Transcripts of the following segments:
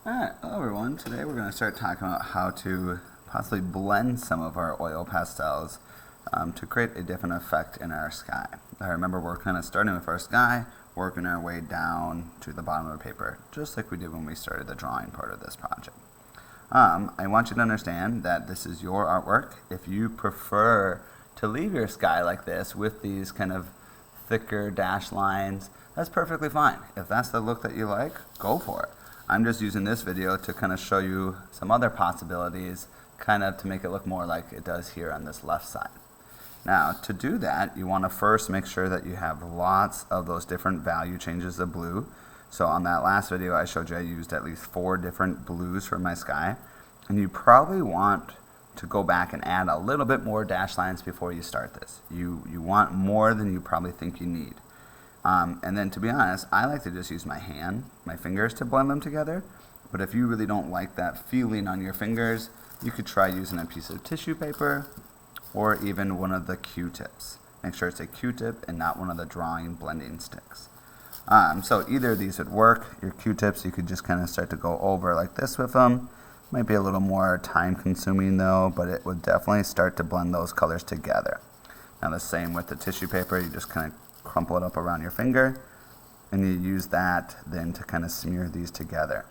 Alright, hello everyone. Today we're going to start talking about how to possibly blend some of our oil pastels to create a different effect in our sky. I remember we're kind of starting with our sky, working our way down to the bottom of the paper, just like we did when we started the drawing part of this project. I want you to understand that this is your artwork. If you prefer to leave your sky like this with these kind of thicker dash lines, that's perfectly fine. If that's the look that you like, go for it. I'm just using this video to kind of show you some other possibilities, kind of to make it look more like it does here on this left side. Now, to do that, you want to first make sure that you have lots of those different value changes of blue. So on that last video I showed you, I used at least 4 different blues for my sky. And you probably want to go back and add a little bit more dash lines before you start this. You want more than you probably think you need. And then to be honest, I like to just use my fingers to blend them together. But if you really don't like that feeling on your fingers, you could try using a piece of tissue paper or even one of the Q-tips. Make sure it's a Q-tip and not one of the drawing blending sticks. So either of these would work. Your Q-tips, you could just kind of start to go over like this with them. Might be a little more time consuming though, but it would definitely start to blend those colors together. Now the same with the tissue paper, you just kind of crumple it up around your finger and you use that then to kind of smear these together.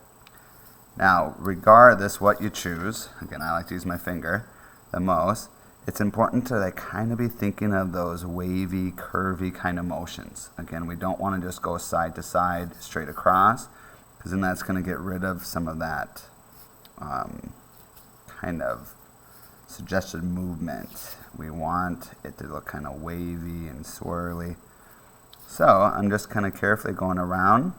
Now regardless what you choose, again I like to use my finger the most, it's important to kind of be thinking of those wavy, curvy kind of motions. Again, we don't want to just go side to side straight across, because then that's going to get rid of some of that kind of suggested movement. We want it to look kind of wavy and swirly. So I'm just kind of carefully going around,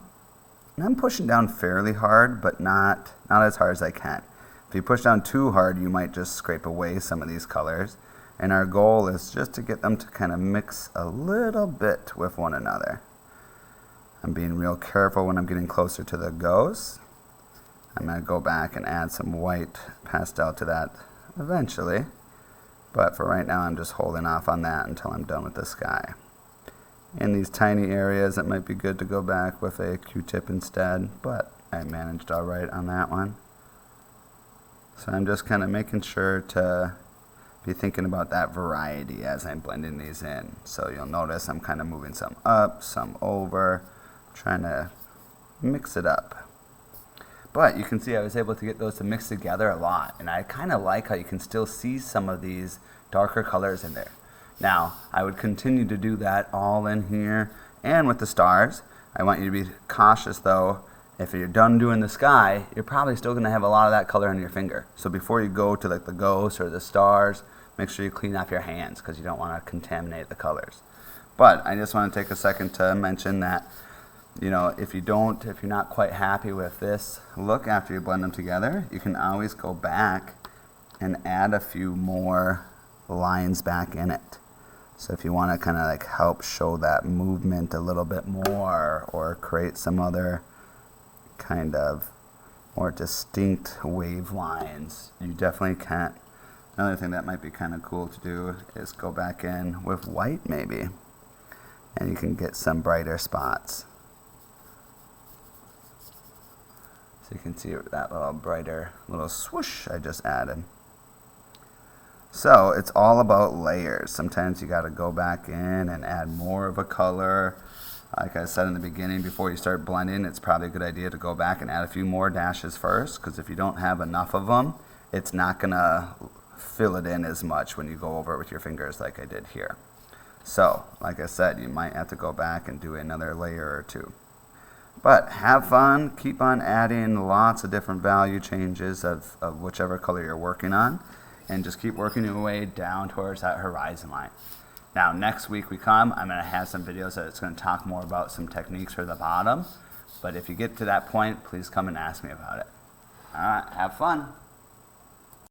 and I'm pushing down fairly hard, but not as hard as I can. If you push down too hard, you might just scrape away some of these colors. And our goal is just to get them to kind of mix a little bit with one another. I'm being real careful when I'm getting closer to the ghost. I'm going to go back and add some white pastel to that eventually. But for right now, I'm just holding off on that until I'm done with the sky. In these tiny areas, it might be good to go back with a Q-tip instead, but I managed all right on that one. So I'm just kind of making sure to be thinking about that variety as I'm blending these in. So you'll notice I'm kind of moving some up, some over, trying to mix it up. But you can see I was able to get those to mix together a lot, and I kind of like how you can still see some of these darker colors in there. Now, I would continue to do that all in here and with the stars. I want you to be cautious though. If you're done doing the sky, you're probably still going to have a lot of that color on your finger. So before you go to like the ghosts or the stars, make sure you clean off your hands because you don't want to contaminate the colors. But I just want to take a second to mention that, you know, if you're not quite happy with this look after you blend them together, you can always go back and add a few more lines back in it. So if you want to kind of like help show that movement a little bit more or create some other kind of more distinct wave lines, you definitely can. Another thing that might be kind of cool to do is go back in with white maybe, and you can get some brighter spots. So you can see that little brighter little swoosh I just added. So it's all about layers. Sometimes you got to go back in and add more of a color. Like I said in the beginning, before you start blending, it's probably a good idea to go back and add a few more dashes first, because if you don't have enough of them, it's not going to fill it in as much when you go over it with your fingers like I did here. So, like I said, you might have to go back and do another layer or two. But have fun, keep on adding lots of different value changes of whichever color you're working on, and just keep working your way down towards that horizon line. Now next week I'm going to have some videos that it's going to talk more about some techniques for the bottom, but if you get to that point, please come and ask me about it. Alright, have fun.